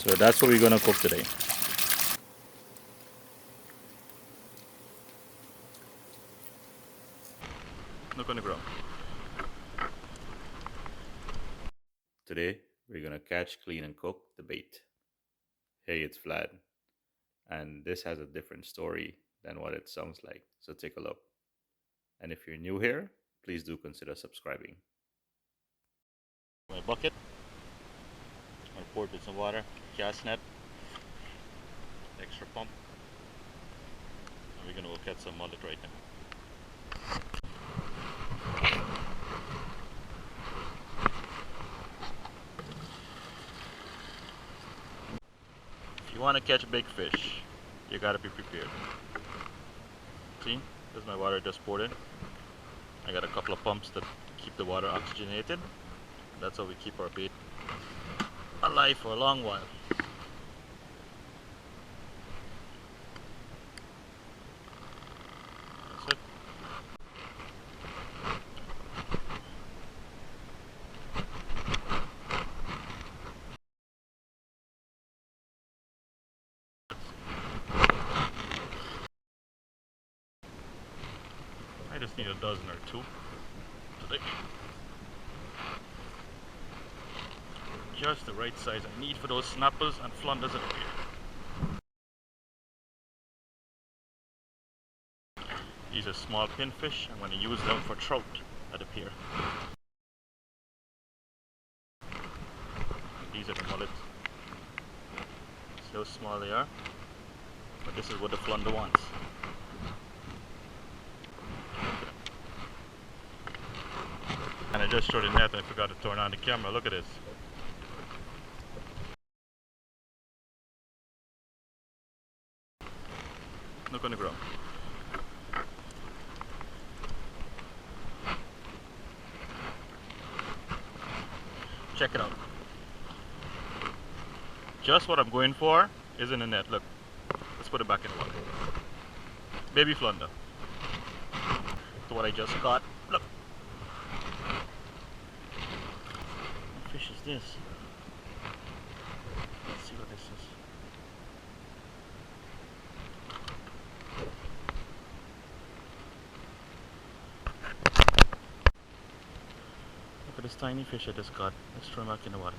So that's what we're gonna cook today. Not gonna grow. Today we're gonna catch, clean, and cook the bait. Hey, it's Vlad, and this has a different story than what it sounds like. So take a look. And if you're new here, please do consider subscribing. My bucket. I poured with some water, cast net, extra pump. And we're gonna go catch some mullet right now. If you want to catch big fish, you gotta be prepared. See, this is my water just poured in. I got a couple of pumps that keep the water oxygenated. That's how we keep our bait alive for a long while. That's it. I just need a dozen or two today. Just the right size I need for those snappers and flounders at the pier. These are small pinfish. I'm going to use them for trout at the pier. These are the mullets. See how small they are? But this is what the flounder wants. And I just showed the net and I forgot to turn on the camera. Look at this. Not gonna grow. Check it out. Just what I'm going for is in the net. Look, let's put it back in the water. Baby flounder. To what I just caught. Look. What fish is this? Let's see what this is. Look at this tiny fish I just caught. Let's throw him back in the water.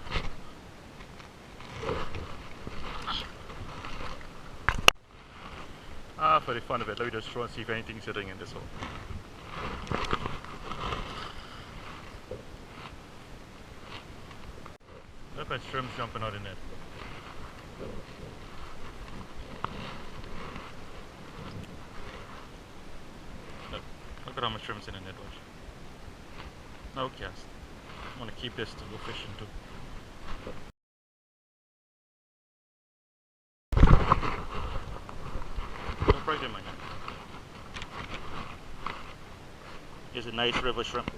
For the fun of it, let me just throw and see if anything's sitting in this hole. Look at shrimps jumping out in it. Look at how much shrimps in the net, watch. No cast. I want to keep this to go fishing too. Jump right in, my hand. Here's a nice river shrimp.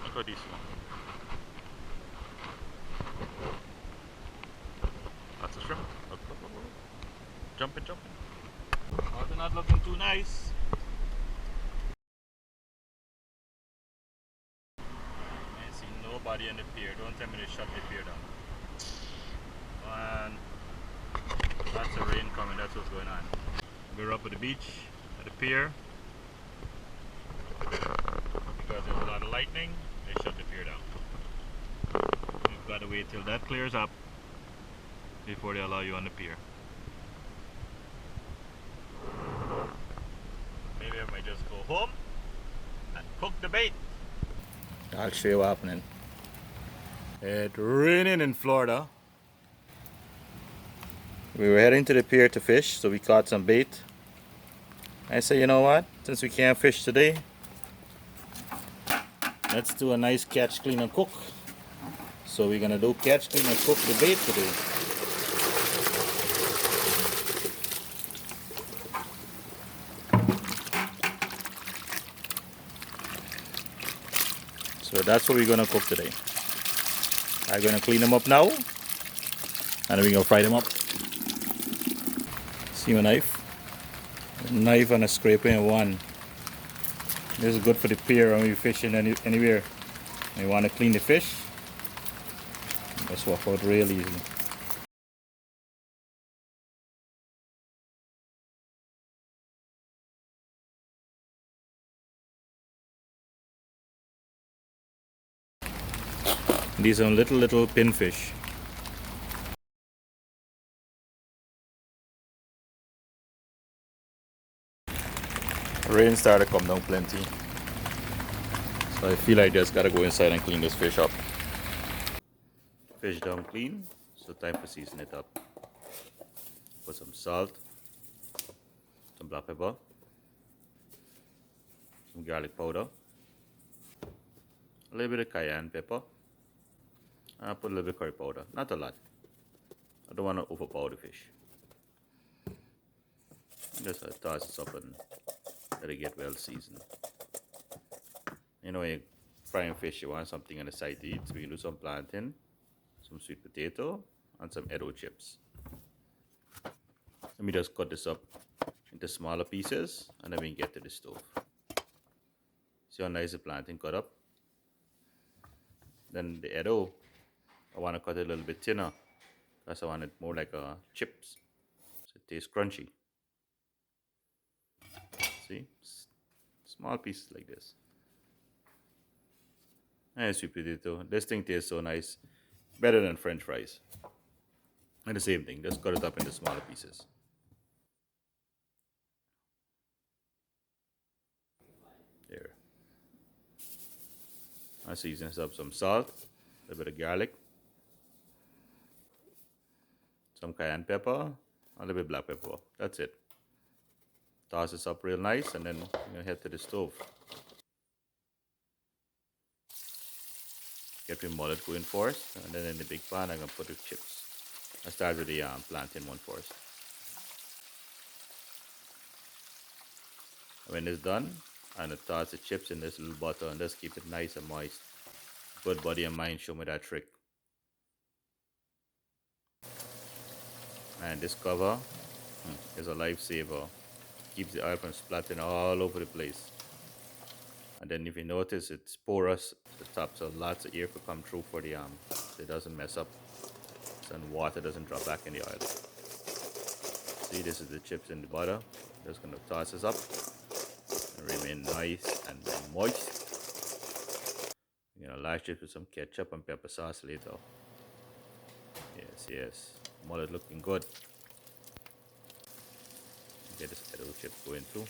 Look at these small. Lots of shrimp. Look, look, look, look. Jumping, jumping. Oh, they're not looking too nice. I see nobody in the pier. Don't tell me they shut the pier down. And lots of rain coming, that's what's going on. We're up at the beach, at the pier. Because there's a lot of lightning, they shut the pier down. We've got to wait till that clears up before they allow you on the pier. Maybe I might just go home and cook the bait. I'll show you what's happening. It's raining in Florida. We were heading to the pier to fish, so we caught some bait. I said, you know what? Since we can't fish today, let's do a nice catch, clean, and cook. So we're gonna do catch, clean, and cook the bait today. So that's what we're gonna cook today. I'm gonna clean them up now, and then we're gonna fry them up. See my knife? A knife and a scraper in one. This is good for the pier when you're fishing anywhere. You want to clean the fish, just walk out real easy. These are little pinfish. Rain started to come down plenty, so I feel like I just gotta go inside and clean this fish up. Fish down clean, so time to season it up. Put some salt, some black pepper, some garlic powder, a little bit of cayenne pepper, and I put a little bit of curry powder, not a lot. I don't want to overpower the fish. Just toss it up and let it get well seasoned. You know, when you're frying fish, you want something on the side to eat, so you do some plantain, some sweet potato, and some Edo chips. Let me just cut this up into smaller pieces, and then we can get to the stove. See how nice the plantain cut up? Then the Edo, I want to cut it a little bit thinner, because I want it more like chips, so it tastes crunchy. See? Small pieces like this. And sweet potato. This thing tastes so nice. Better than French fries. And the same thing, just cut it up into smaller pieces. There. I season this up some salt, a little bit of garlic, some cayenne pepper, a little bit of black pepper. That's it. Toss this up real nice, and then I'm gonna head to the stove. Get the mullet going first, and then in the big pan I'm gonna put the chips. I start with the plantain one first. When it's done, I'm gonna toss the chips in this little butter and just keep it nice and moist. Good body and mind show me that trick. And this cover is a lifesaver. Keeps the oil from splattering all over the place. And then if you notice, it's porous at the top, so lots of air could come through for the so it doesn't mess up, and water doesn't drop back in the oil. See, this is the chips in the butter. Just gonna toss this up and remain nice and moist. You know, lash it with some ketchup and pepper sauce later. Yes, mullet looking good. Get this Edo chip going too.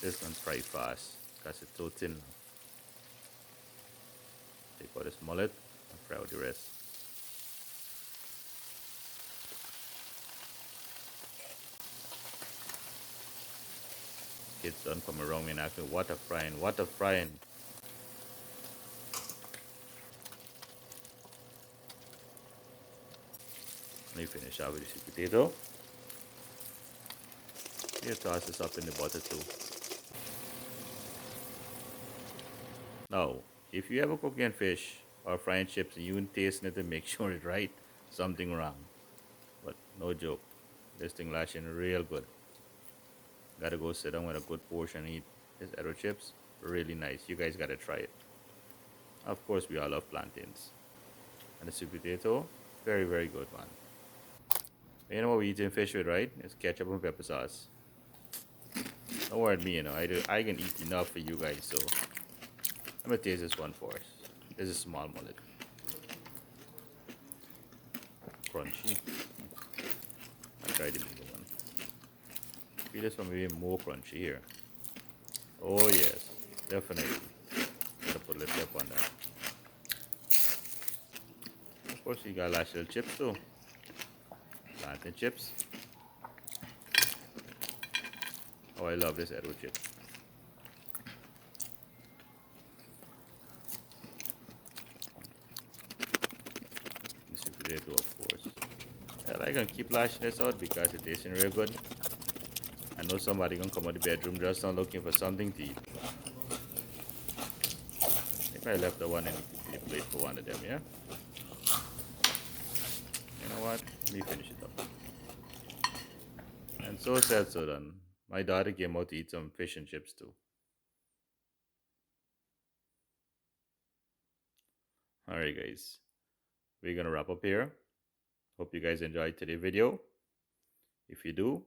This one's fry fast because it's so thin. Take out this mullet and fry out the rest. Kids don't come around me and ask me, what a frying, what a frying. Let me finish off with the sweet potato. You toss this up in the butter too. Now, if you ever cooking fish or frying chips and you ain't tasting it to make sure it's right, something wrong. But no joke, this thing lashing real good. Gotta go sit down with a good portion and eat this Edo chips. Really nice. You guys gotta try it. Of course, we all love plantains. And the sweet potato, very, very good, man. You know what we eating fish with, right? It's ketchup and pepper sauce. Don't worry about me, you know. I can eat enough for you guys, so I'm gonna taste this one first. This is small mullet. Crunchy. I'll try the bigger one. Feel this one maybe more crunchy here. Oh yes, definitely. Gotta put a little pep on that. Of course, you got lash little chips too. Plantain chips. Oh, I love this Edo chip. This is potato, of course. Well, I'm gonna keep lashing this out because it tastes real good. I know somebody gonna come out of the bedroom just now looking for something to eat. If I left the one in the plate for one of them, yeah? You know what? Let me finish it up. And so said, so done. My daughter came out to eat some fish and chips too. All right, guys. We're going to wrap up here. Hope you guys enjoyed today's video. If you do,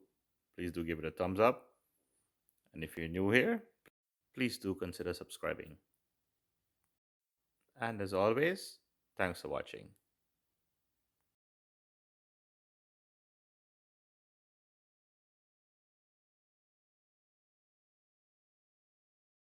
please do give it a thumbs up. And if you're new here, please do consider subscribing. And as always, thanks for watching.